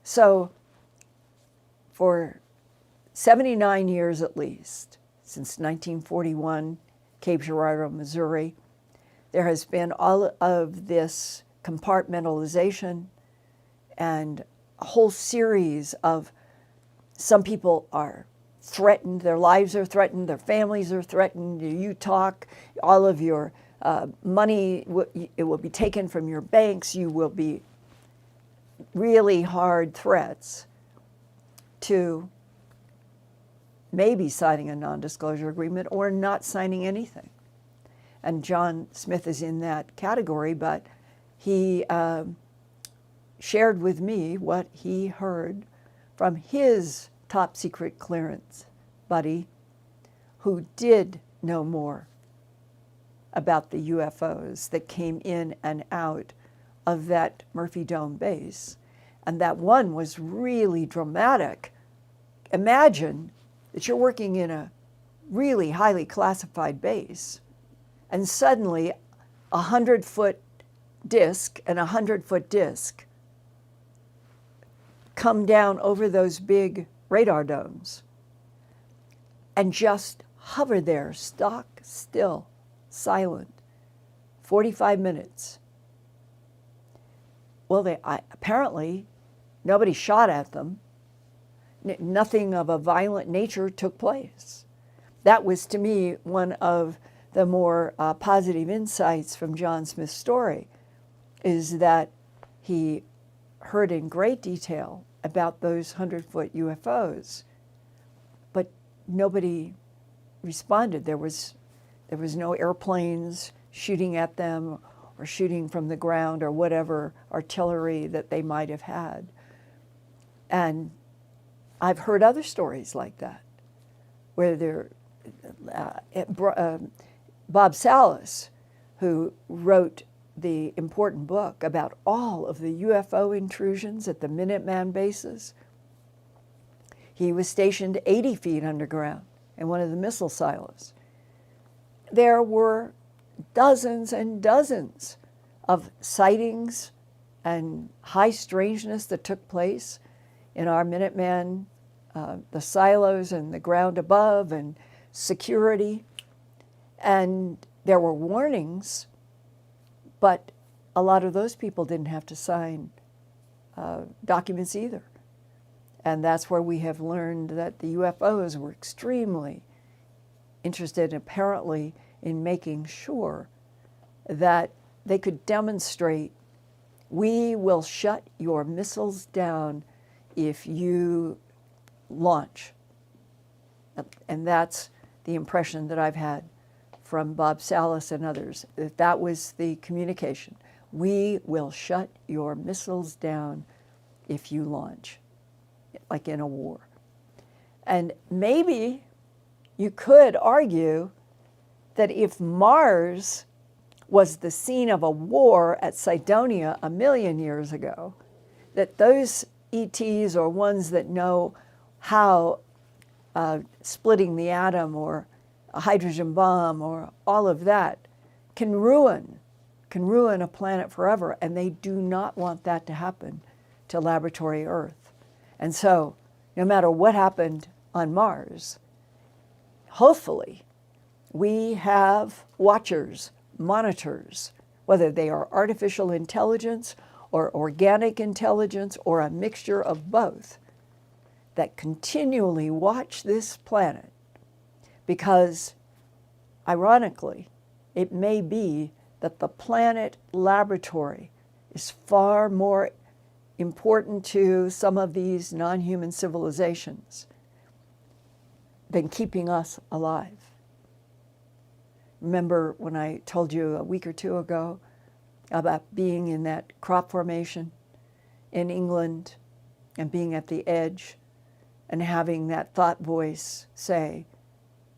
So for 79 years at least, since 1941, Cape Girardeau, Missouri, there has been all of this compartmentalization and a whole series of, some people are threatened, their lives are threatened, their families are threatened, you talk, all of your money, it will be taken from your banks, you will be really hard threats to maybe signing a non-disclosure agreement or not signing anything. And John Smith is in that category, but he shared with me what he heard from his top secret clearance buddy who did know more about the UFOs that came in and out of that Murphy Dome base. And that one was really dramatic. Imagine that you're working in a really highly classified base, and suddenly 100-foot disc and 100-foot disc come down over those big radar domes and just hover there, stock still, silent, 45 minutes. Well, apparently nobody shot at them. Nothing of a violent nature took place. That was, to me, one of the more positive insights from John Smith's story, is that he heard in great detail about those 100-foot UFOs, but nobody responded. There was no airplanes shooting at them or shooting from the ground or whatever artillery that they might have had. And I've heard other stories like that, where Bob Salas, who wrote the important book about all of the UFO intrusions at the Minuteman bases, he was stationed 80 feet underground in one of the missile silos. There were dozens and dozens of sightings and high strangeness that took place in our Minuteman, the silos and the ground above and security. And there were warnings, but a lot of those people didn't have to sign documents either. And that's where we have learned that the UFOs were extremely interested, apparently, in making sure that they could demonstrate, we will shut your missiles down if you launch. And that's the impression that I've had from Bob Salas and others, that was the communication. We will shut your missiles down if you launch, like in a war. And maybe you could argue that if Mars was the scene of a war at Cydonia 1 million years ago, that those ETs or ones that know how splitting the atom or a hydrogen bomb or all of that can ruin a planet forever, and they do not want that to happen to laboratory Earth. And so, no matter what happened on Mars, hopefully we have watchers, monitors, whether they are artificial intelligence or organic intelligence or a mixture of both, that continually watch this planet, because ironically, it may be that the planet laboratory is far more important to some of these non-human civilizations than keeping us alive. Remember when I told you a week or two ago about being in that crop formation in England and being at the edge and having that thought voice say,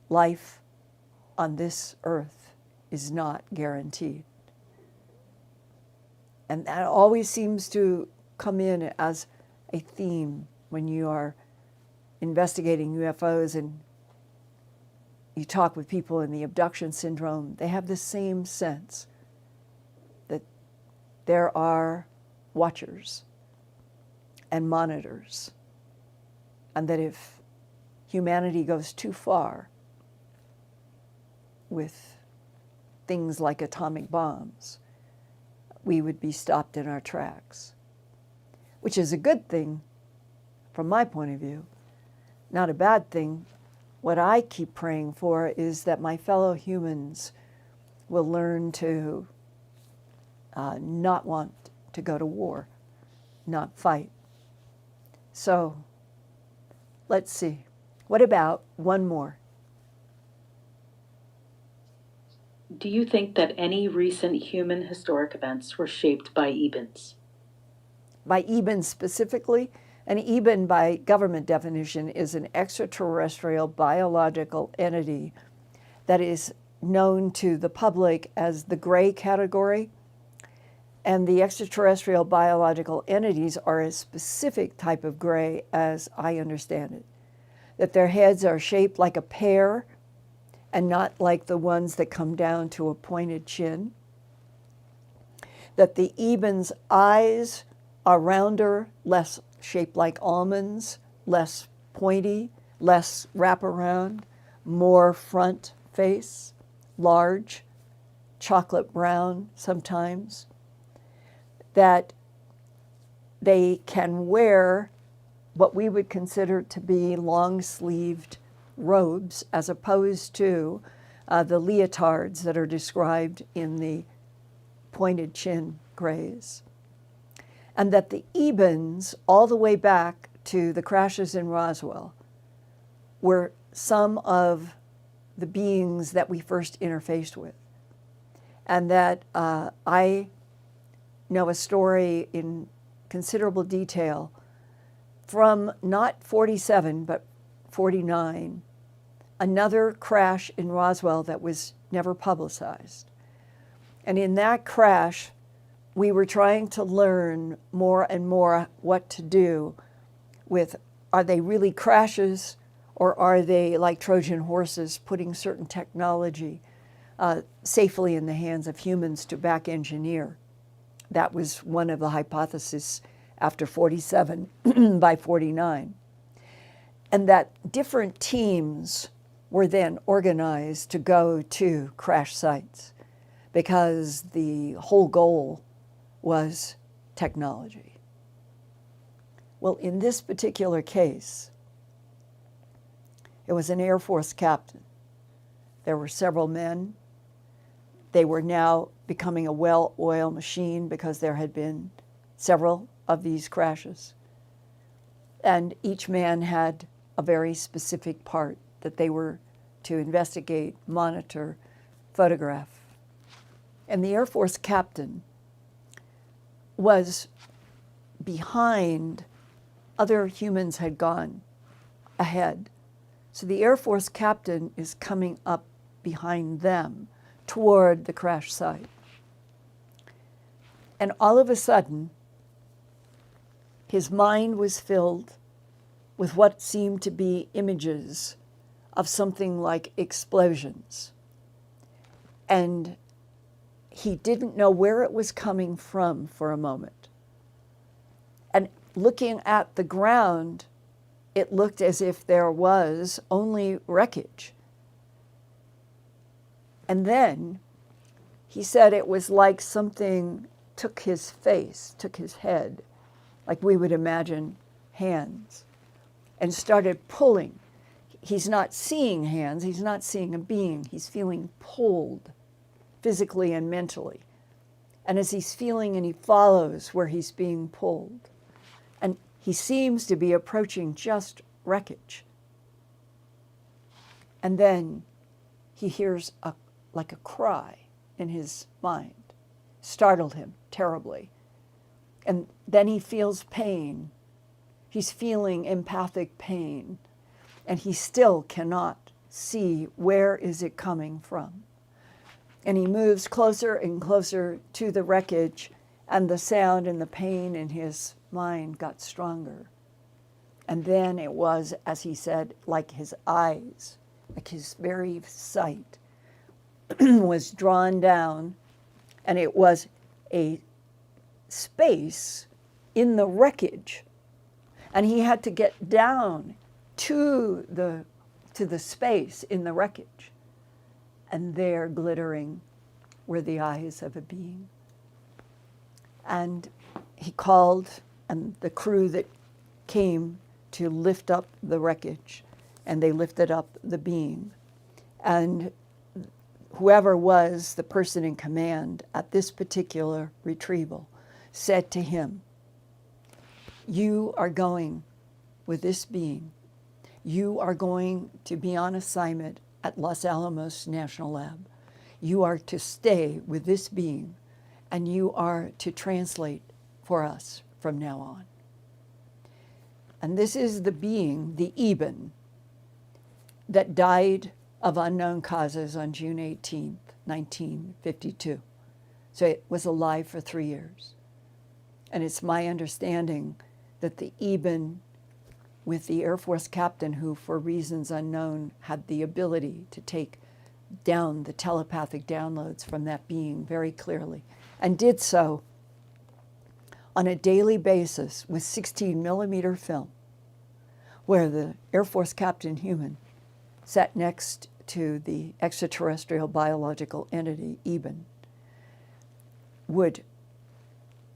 life on this earth is not guaranteed. And that always seems to come in as a theme when you are investigating UFOs and you talk with people in the abduction syndrome. They have the same sense that there are watchers and monitors, and that if humanity goes too far with things like atomic bombs, we would be stopped in our tracks, which is a good thing from my point of view, not a bad thing. What I keep praying for is that my fellow humans will learn to not want to go to war, not fight. So let's see. What about one more? Do you think that any recent human historic events were shaped by Ebens? By Ebens specifically? An EBEN, by government definition, is an extraterrestrial biological entity that is known to the public as the gray category. And the extraterrestrial biological entities are a specific type of gray, as I understand it. That their heads are shaped like a pear and not like the ones that come down to a pointed chin. That the EBEN's eyes are rounder, less shaped like almonds, less pointy, less wraparound, more front face, large, chocolate brown sometimes. That they can wear what we would consider to be long-sleeved robes, as opposed to the leotards that are described in the pointed chin grays. And that the EBENs, all the way back to the crashes in Roswell, were some of the beings that we first interfaced with. And that I know a story in considerable detail from not 47, but 49, another crash in Roswell that was never publicized. And in that crash, we were trying to learn more and more what to do with, are they really crashes, or are they like Trojan horses putting certain technology safely in the hands of humans to back engineer? That was one of the hypotheses after 47 by 49. And that different teams were then organized to go to crash sites because the whole goal was technology. Well, in this particular case, it was an Air Force captain. There were several men. They were now becoming a well-oiled machine because there had been several of these crashes. And each man had a very specific part that they were to investigate, monitor, photograph. And the Air Force captain was behind. Other humans had gone ahead. So the Air Force captain is coming up behind them toward the crash site. And all of a sudden, his mind was filled with what seemed to be images of something like explosions. And he didn't know where it was coming from for a moment. And looking at the ground, it looked as if there was only wreckage. And then he said it was like something took his face, took his head, like we would imagine hands, and started pulling. He's not seeing hands, he's not seeing a being, he's feeling pulled physically and mentally. And as he's feeling, and he follows where he's being pulled, and he seems to be approaching just wreckage. And then he hears like a cry in his mind, startled him terribly. And then he feels pain. He's feeling empathic pain, and he still cannot see where is it coming from. And he moves closer and closer to the wreckage, and the sound and the pain in his mind got stronger. And then it was, as he said, like his eyes, like his very sight was drawn down, and it was a space in the wreckage. And he had to get down to the space in the wreckage. And there, glittering, were the eyes of a being. And he called, and the crew that came to lift up the wreckage, and they lifted up the being. And whoever was the person in command at this particular retrieval said to him, "You are going with this being. You are going to be on assignment at Los Alamos National Lab. You are to stay with this being, and you are to translate for us from now on." And this is the being, the Eben, that died of unknown causes on June 18th, 1952. So it was alive for 3 years. And it's my understanding that the Eben, with the Air Force captain who, for reasons unknown, had the ability to take down the telepathic downloads from that being very clearly, and did so on a daily basis with 16 millimeter film, where the Air Force captain human sat next to the extraterrestrial biological entity, Eben, would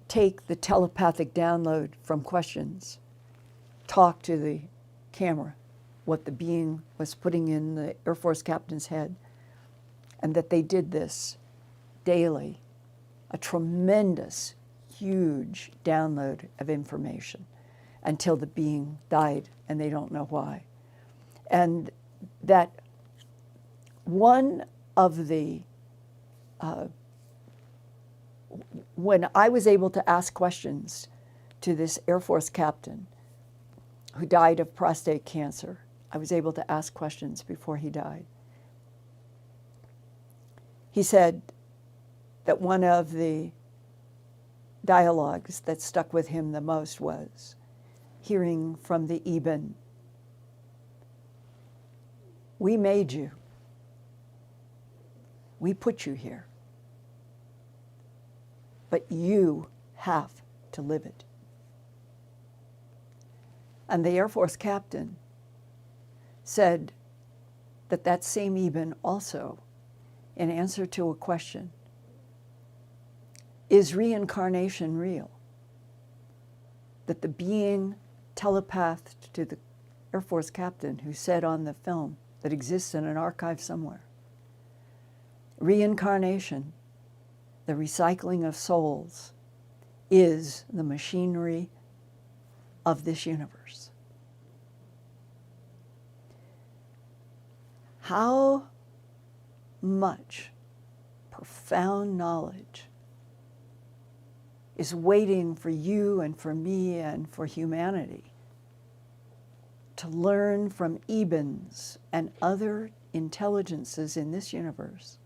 take the telepathic download from questions, talk to the camera, what the being was putting in the Air Force captain's head, and that they did this daily, a tremendous, huge download of information until the being died, and they don't know why. And that one of the, when I was able to ask questions to this Air Force captain who died of prostate cancer, I was able to ask questions before he died. He said that one of the dialogues that stuck with him the most was hearing from the Eben, "We made you. We put you here. But you have to live it." And the Air Force captain said that that same Eben also, in answer to a question, is reincarnation real? That the being telepathed to the Air Force captain who said on the film that exists in an archive somewhere, reincarnation, the recycling of souls, is the machinery of this universe. How much profound knowledge is waiting for you and for me and for humanity to learn from Ebens and other intelligences in this universe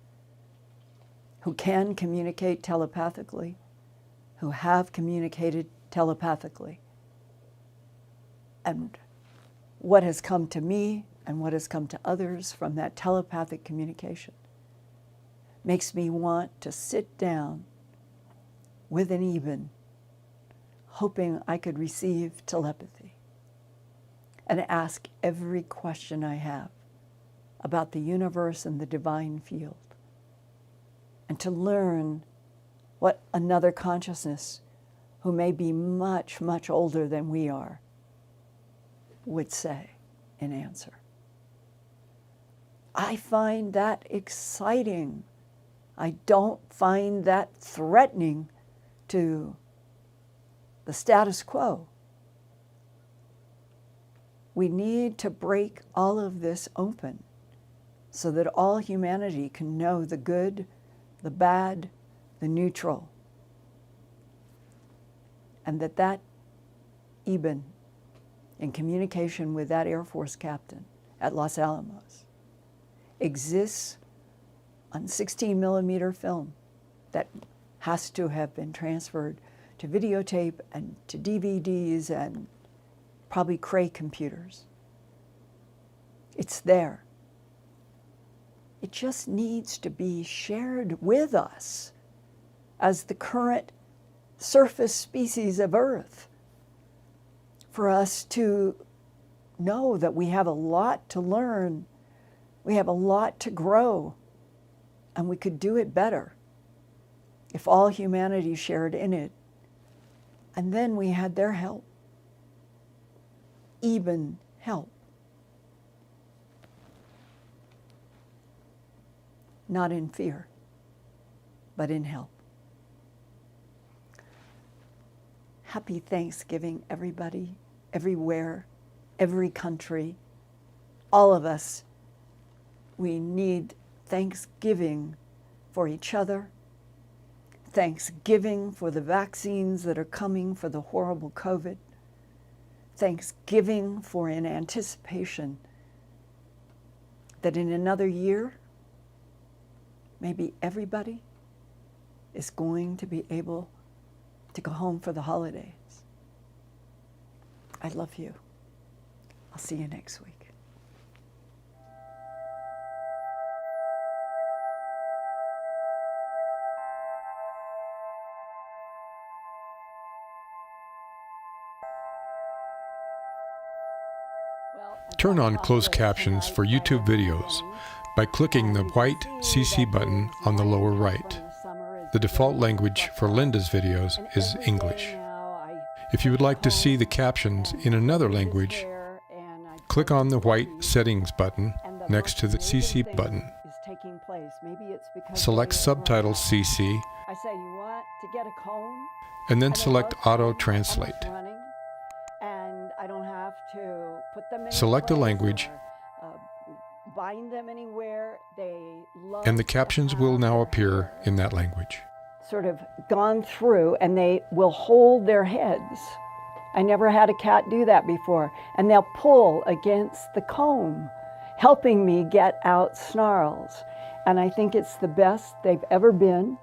who can communicate telepathically, who have communicated telepathically. And what has come to me and what has come to others from that telepathic communication makes me want to sit down with an Eben, hoping I could receive telepathy and ask every question I have about the universe and the divine field, and to learn what another consciousness who may be much, much older than we are would say in answer. I find that exciting. I don't find that threatening to the status quo. We need to break all of this open so that all humanity can know the good, the bad, the neutral, and that Eben, in communication with that Air Force captain at Los Alamos, exists on 16 millimeter film that has to have been transferred to videotape and to DVDs and probably Cray computers. It's there. It just needs to be shared with us as the current surface species of Earth, for us to know that we have a lot to learn, we have a lot to grow, and we could do it better if all humanity shared in it. And then we had their help, Eben help. Not in fear, but in help. Happy Thanksgiving, everybody, everywhere, every country, all of us. We need Thanksgiving for each other, Thanksgiving for the vaccines that are coming for the horrible COVID, thanksgiving for in anticipation that in another year, maybe everybody is going to be able to go home for the holidays. I love you. I'll see you next week. Turn on closed captions for YouTube videos by clicking the white CC button on the lower right. The default language for Linda's videos is English. If you would like to see the captions in another language, click on the white settings button next to the CC button. Select Subtitles CC, and then select Auto Translate. Select a language, and the captions will now appear in that language. Sort of gone through, and they will hold their heads. I never had a cat do that before. And they'll pull against the comb, helping me get out snarls. And I think it's the best they've ever been.